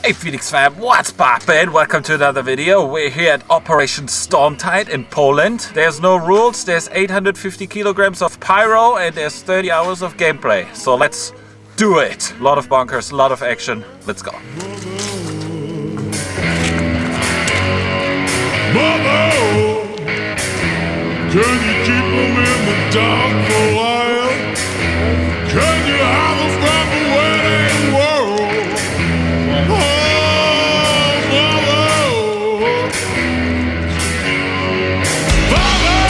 Hey Phoenix fam, what's poppin'? Welcome to another video. We're here at Operation Stormtide in Poland. There's no rules, there's 850 kilograms of pyro and there's 30 hours of gameplay. So let's do it. A lot of bunkers, a lot of action. Let's go. Mother, can you keep them in the dark for a while? Can you hide them from the wedding world? Oh, mother, Father,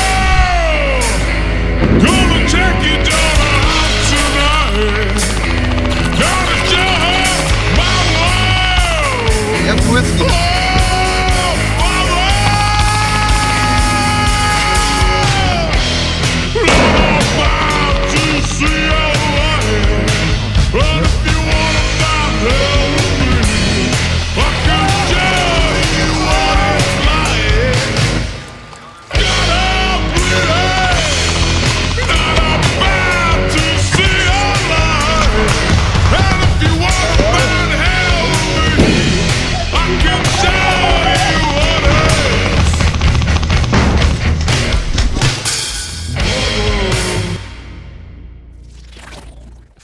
gonna check your daughter out tonight. Gotta show her my world. Ja, powiedz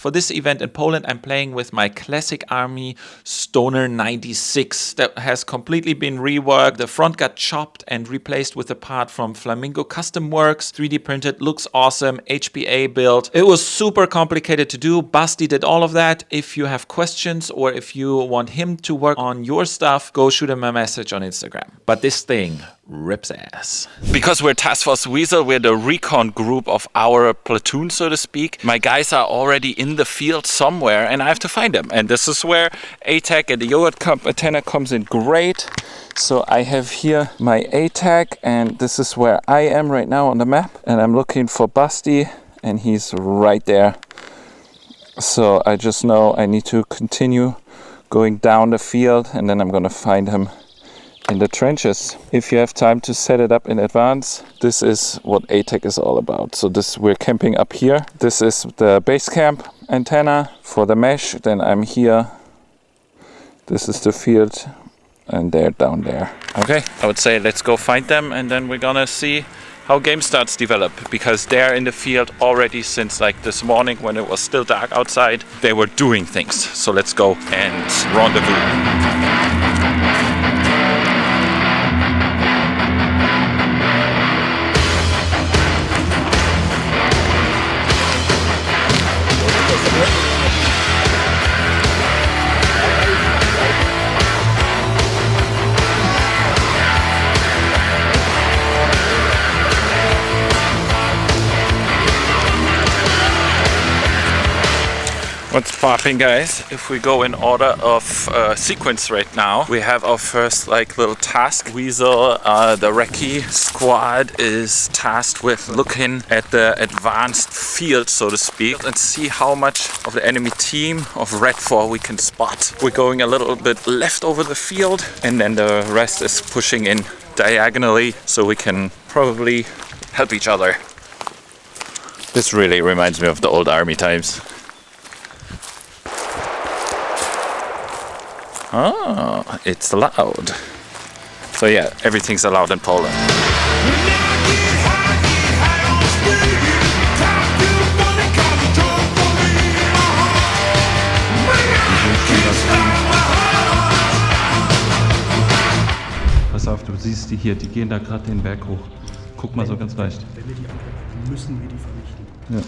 For this event in Poland, I'm playing with my classic army Stoner 96 that has completely been reworked. The front got chopped and replaced with a part from Flamingo Custom Works. 3D printed, looks awesome, HPA build. It was super complicated to do. Basti did all of that. If you have questions or if you want him to work on your stuff, go shoot him a message on Instagram. But this thing rips ass. Because we're Task Force Weasle, we're the recon group of our platoon, so to speak. My guys are already in the field somewhere and I have to find them. And this is where ATAC and the yogurt cup antenna comes in great. So I have here my ATAC and this is where I am right now on the map. And I'm looking for Basti and he's right there. So I just know I need to continue going down the field and then I'm gonna find him in the trenches. If you have time to set it up in advance, this is what ATAC is all about. So we're camping up here. This is the base camp antenna for the mesh. Then I'm here. This is the field and they're down there. Okay, I would say let's go find them and then we're gonna see how game starts develop, because they're in the field already since like this morning when it was still dark outside. They were doing things. So let's go and rendezvous. What's popping, guys? If we go in order of sequence right now, we have our first like little task. Weasle, the recce squad, is tasked with looking at the advanced field, so to speak, and see how much of the enemy team of Red 4 we can spot. We're going a little bit left over the field and then the rest is pushing in diagonally so we can probably help each other. This really reminds me of the old army times. Oh, it's loud. So yeah, everything's allowed in Poland. Pass auf, du siehst die hier, die gehen da gerade den Berg hoch. Guck mal so ganz leicht. Wenn wir die abhalten, müssen wir die vernichten. Ja.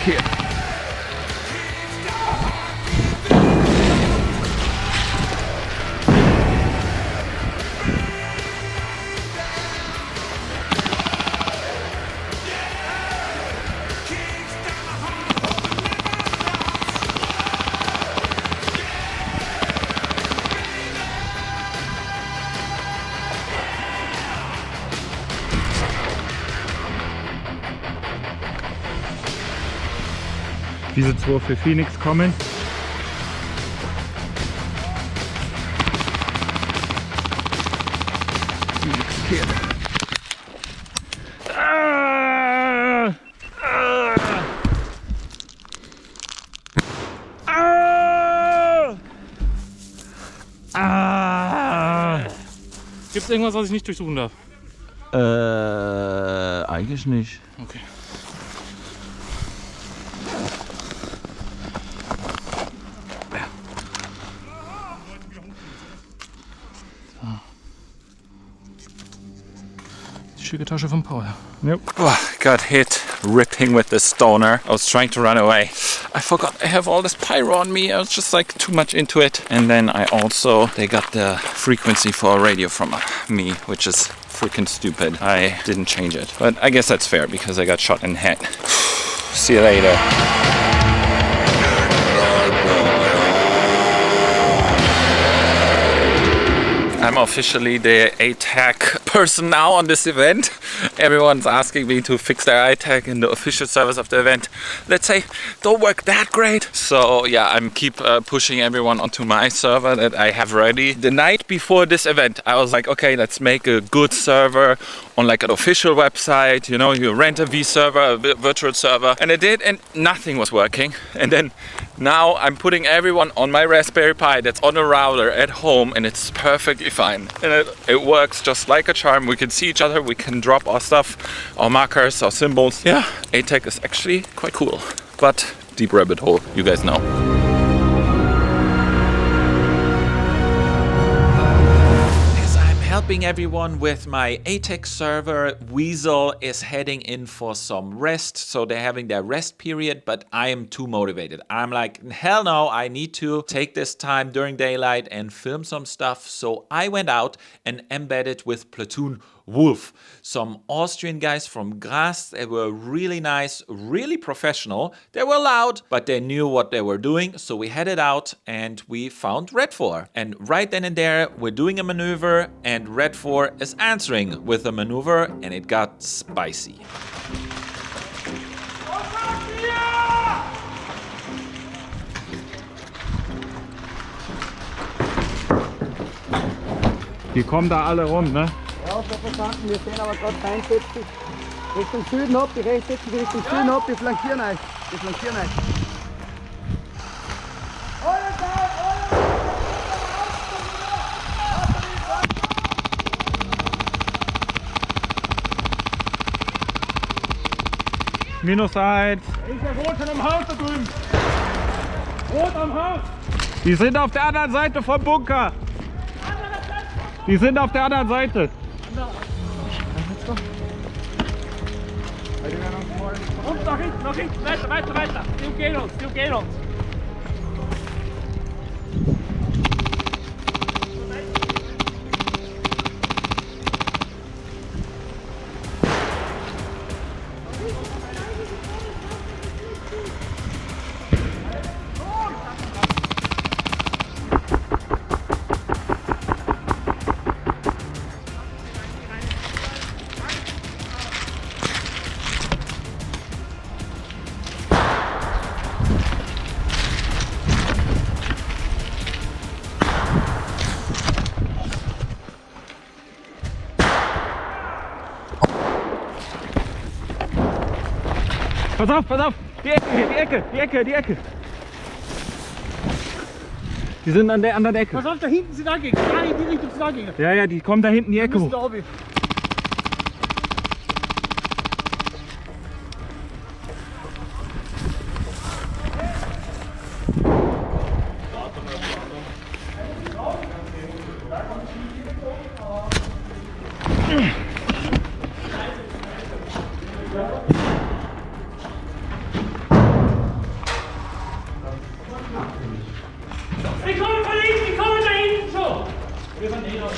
Here. Diese zwei für Phoenix kommen. Gibt es irgendwas, was ich nicht durchsuchen darf? Eigentlich nicht. Okay. Die schicke Tasche von Paul. Yep. Oh, got hit ripping with the stoner. I was trying to run away. I forgot I have all this pyro on me. I was just like too much into it. And then they got the frequency for a radio from me, which is freaking stupid. I didn't change it. But I guess that's fair because I got shot in the head. See you later. I'm officially the ATAC person now on this event. Everyone's asking me to fix their ATAC in the official servers of the event. Let's say, don't work that great. So yeah, I'm keep pushing everyone onto my server that I have ready. The night before this event, I was like, okay, let's make a good server on like an official website. You know, you rent a V server, a virtual server. And I did, and nothing was working. And then now I'm putting everyone on my Raspberry Pi that's on a router at home, and it's perfectly fine. And it works just like a charm. We can see each other, we can drop our stuff, our markers, our symbols. Yeah, ATAC is actually quite cool. But deep rabbit hole, you guys know. Helping everyone with my ATAC server, Weasle is heading in for some rest. So they're having their rest period, but I am too motivated. I'm like, hell no, I need to take this time during daylight and film some stuff. So I went out and embedded with Platoon Wolf, some Austrian guys from Graz. They were really nice, really professional. They were loud, but they knew what they were doing. So we headed out and we found Red 4. And right then and there, we're doing a maneuver and Red 4 is answering with a maneuver, and it got spicy. Die kommen da alle rum, ne? Ja, so verstanden. Wir sehen aber gerade kein Setzen. Richtung Süden ab, die rechts setzen die Richtung Süden ab, die flankieren euch. Die flankieren euch. -1. Ist der Rot schon am Haus da drüben? Rot am Haus! Die sind auf der anderen Seite vom Bunker. Die sind auf der anderen Seite. Und nach hinten, weiter. Die umgehen uns. Pass auf! Die Ecke! Die sind an der anderen Ecke. Pass auf, da hinten sind Angegner. Da in die Richtung sind Angegner. Ja, die kommen da hinten die Ecke hoch. Die kommen von links, die kommen da hinten schon! Wir sind eh noch.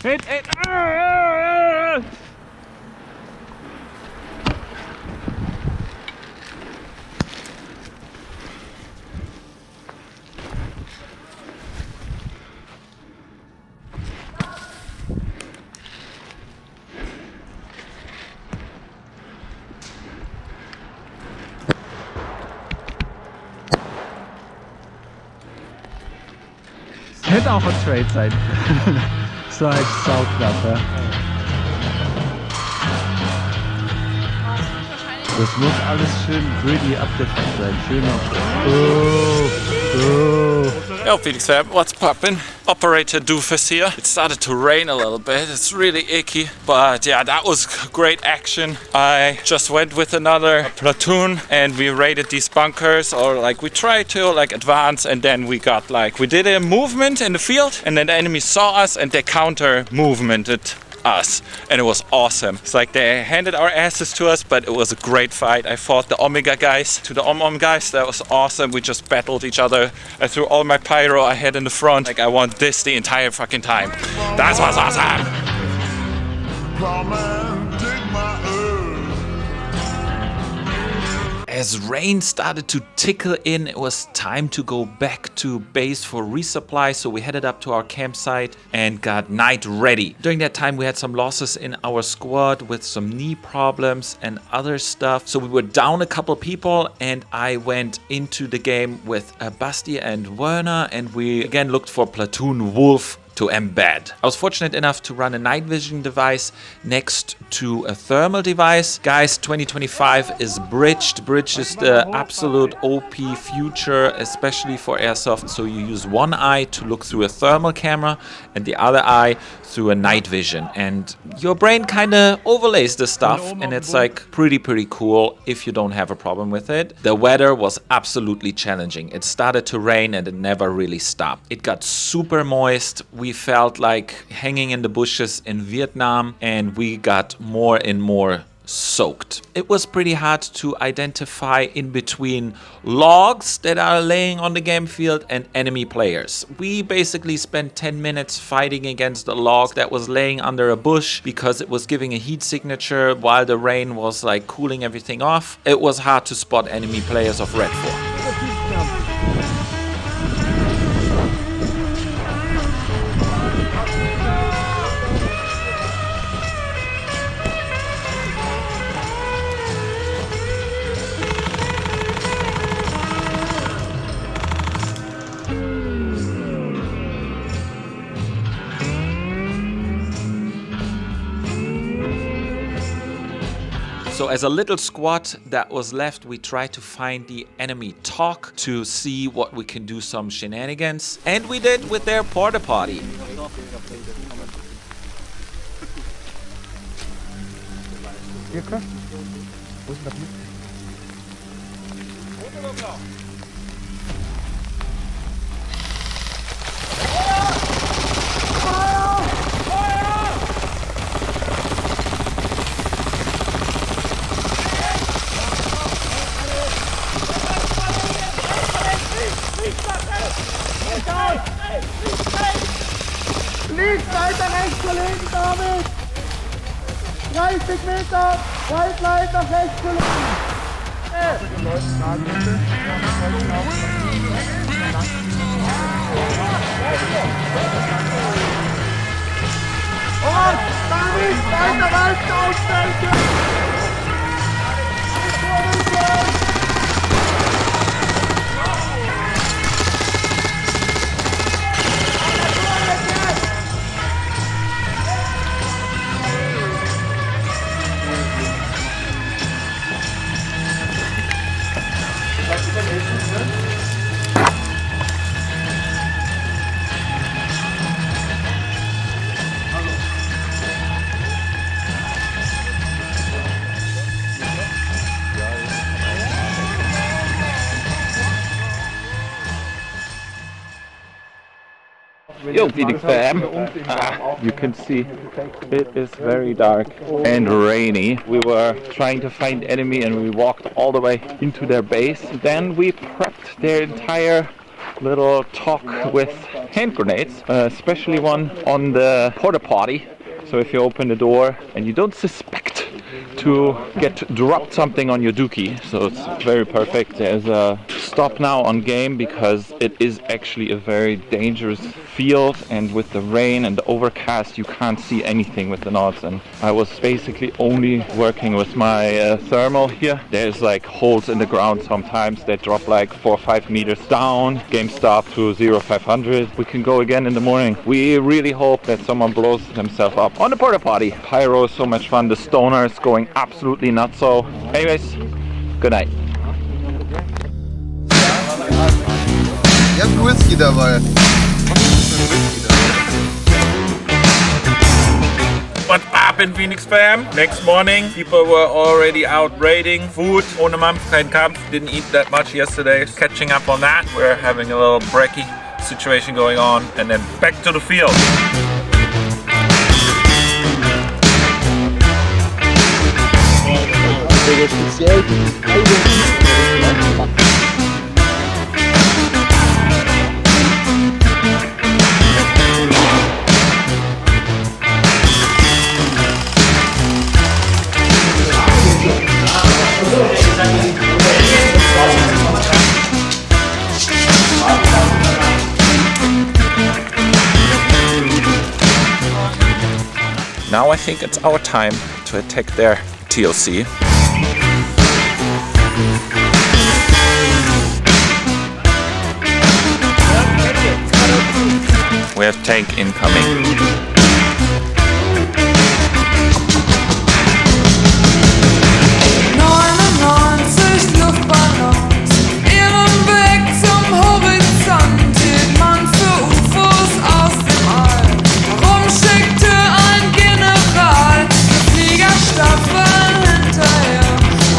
Hit, hit. Hätte auch ein Trade sein. So ein Sauknapp, ja. Das muss alles schön greedy abgefuckt sein. Schön auf. Yo, Phoenix fam, what's poppin'? Operator Doofus here. It started to rain a little bit. It's really icky, but yeah, that was great action. I just went with another platoon and we raided these bunkers, or like we tried to like advance, and then we did a movement in the field, and then the enemy saw us and they counter movemented us, and it was awesome. It's like they handed our asses to us, but it was a great fight. I fought the Omega guys to the Om guys. That was awesome. We just battled each other. I threw all my pyro I had in the front. Like I want this the entire fucking time. That was awesome. Come and dig my earth. As rain started to tickle in, it was time to go back to base for resupply, so we headed up to our campsite and got night ready. During that time we had some losses in our squad with some knee problems and other stuff, so we were down a couple people, and I went into the game with Basti and Werner, and we again looked for Platoon Wolf to embed. I was fortunate enough to run a night vision device next to a thermal device. Guys, 2025 is bridged. Bridge is the absolute OP future, especially for airsoft. So you use one eye to look through a thermal camera and the other eye through a night vision, and your brain kind of overlays the stuff, and it's like pretty cool if you don't have a problem with it. The weather was absolutely challenging. It started to rain and it never really stopped. It got super moist. We felt like hanging in the bushes in Vietnam, and we got more and more soaked. It was pretty hard to identify in between logs that are laying on the game field and enemy players. We basically spent 10 minutes fighting against a log that was laying under a bush because it was giving a heat signature while the rain was like cooling everything off. It was hard to spot enemy players of Red 4. So as a little squad that was left, we tried to find the enemy talk to see what we can do some shenanigans. And we did with their porta potty. Links, weiter rechts zur linken, David! 30 Meter, weit weiter rechts zur linken! Und David, weiter aufstellen! Yo, Phoenix fam. You can see it is very dark and rainy. We were trying to find enemy and we walked all the way into their base. Then we prepped their entire little talk with hand grenades, especially one on the porta potty. So if you open the door and you don't suspect to get dropped something on your dookie, so it's very perfect. There's a stop now on game because it is actually a very dangerous field, and with the rain and the overcast you can't see anything with the nods, and I was basically only working with my thermal here. There's like holes in the ground sometimes that drop like 4 or 5 meters down. Game stop to 0-500. We can go again in the morning. We really hope that someone blows themselves up on the porta potty. Pyro is so much fun. The stoner is going absolutely nuts. So anyways, good night. Я Whisky dabei. What's up in Phoenix fam? Next morning, people were already out raiding food. Ohne Mampf, kein Kampf. Didn't eat that much yesterday. Catching up on that. We're having a little brekkie situation going on, and then back to the field. Now I think it's our time to attack their TLC. We have tank incoming. 99 Luftballons, ihren Weg zum Horizont, hielt man für UFOs aus dem All. Warum schickte ein General die Fliegerstaffel hinterher?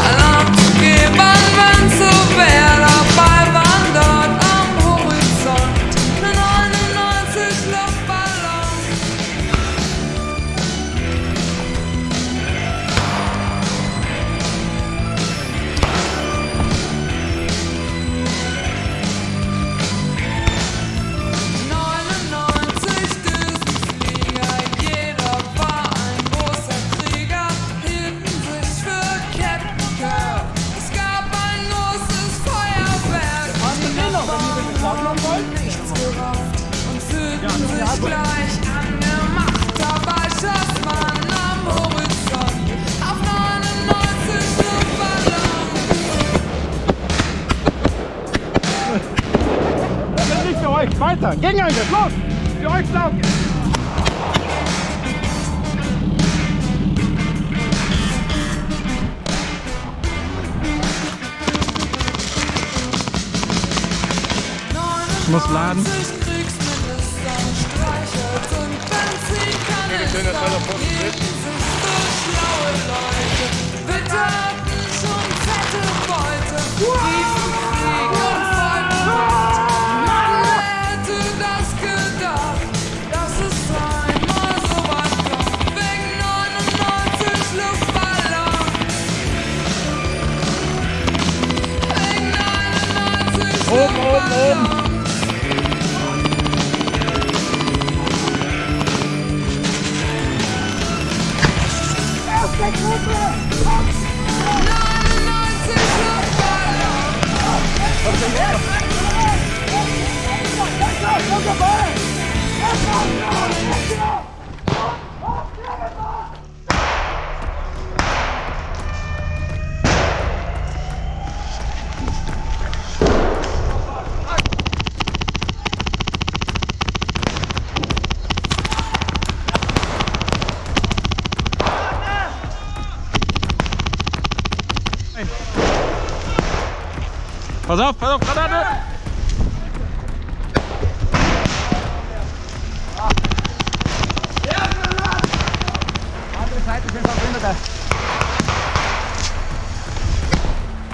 Alarm zu geben, wenn's so wär, dabei waren dort am Horizont 99 Luftballons. Gleich angemacht, dabei schafft man am Horizont auf 99 Luftballons. Das ist nicht für euch. Weiter. Gegenangriff. Los. Für euch laufen. Ich muss laden. Oben. Pass auf, Granate! Andere Seite sind Verbündete.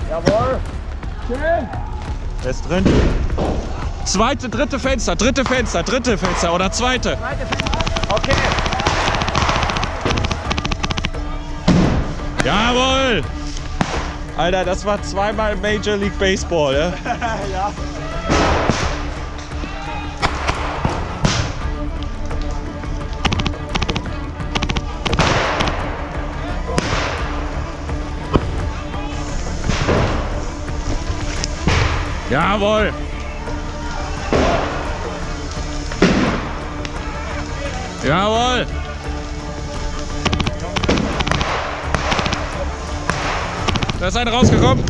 Jawohl. Schön. Er ist drin. Dritte Fenster oder zweite. Okay. Jawohl! Alter, das war zweimal Major League Baseball, ja? Ja. Jawohl! Jawohl! Da ist einer rausgekommen.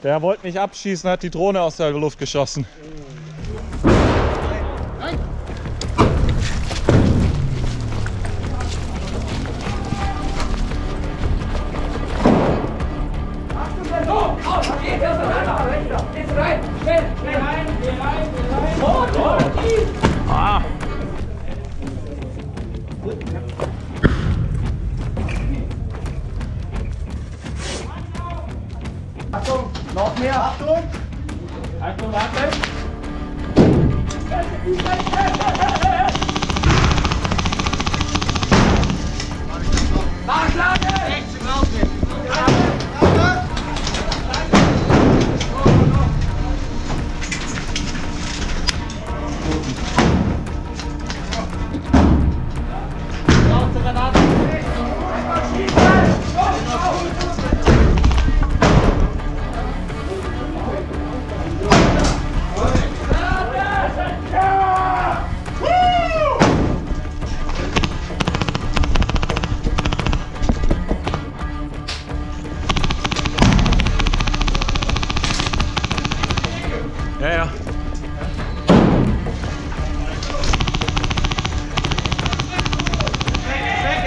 Der wollte mich abschießen, hat die Drohne aus der Luft geschossen. Achtung, noch mehr, Achtung! Achtung, warte! Nachschlagen! Rechts im Lauf! Ja, ja.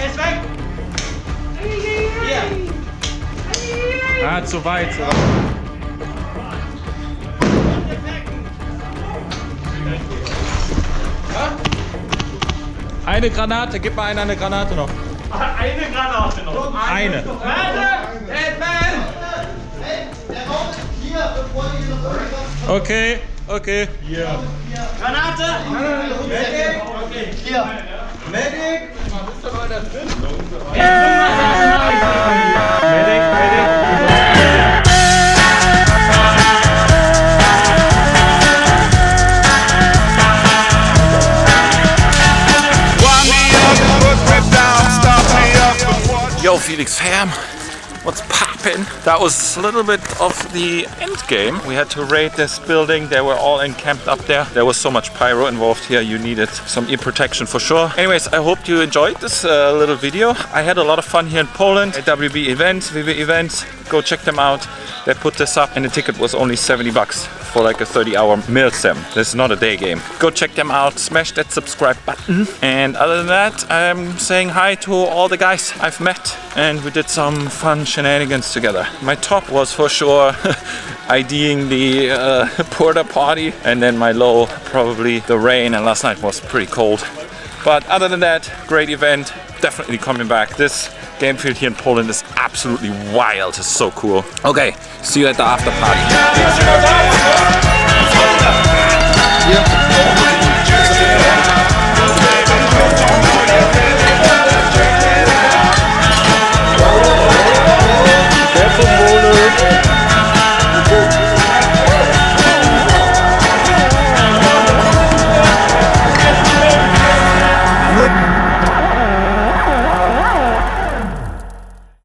Ist weg! Hier! Ah, zu weit. Eine Granate, gib mal eine Granate noch. Eine Granate noch. Eine. Okay, okay. Granate! Medic! Okay. Hier! Medic! Yo, Phoenix fam, what's poppin'? That was a little bit of the end game. We had to raid this building. They were all encamped up there. There was so much pyro involved here. You needed some ear protection for sure. Anyways, I hope you enjoyed this little video. I had a lot of fun here in Poland at WB events, VB events. Go check them out. They put this up and the ticket was only 70 bucks for like a 30-hour Milsim. This is not a day game. Go check them out. Smash that subscribe button. And other than that, I'm saying hi to all the guys I've met and we did some fun shenanigans together. My top was for sure IDing the porta potty, and then my low probably the rain, and last night was pretty cold. But other than that, great event. Definitely coming back. This game field here in Poland is absolutely wild. It's so cool. Okay, see you at the after party.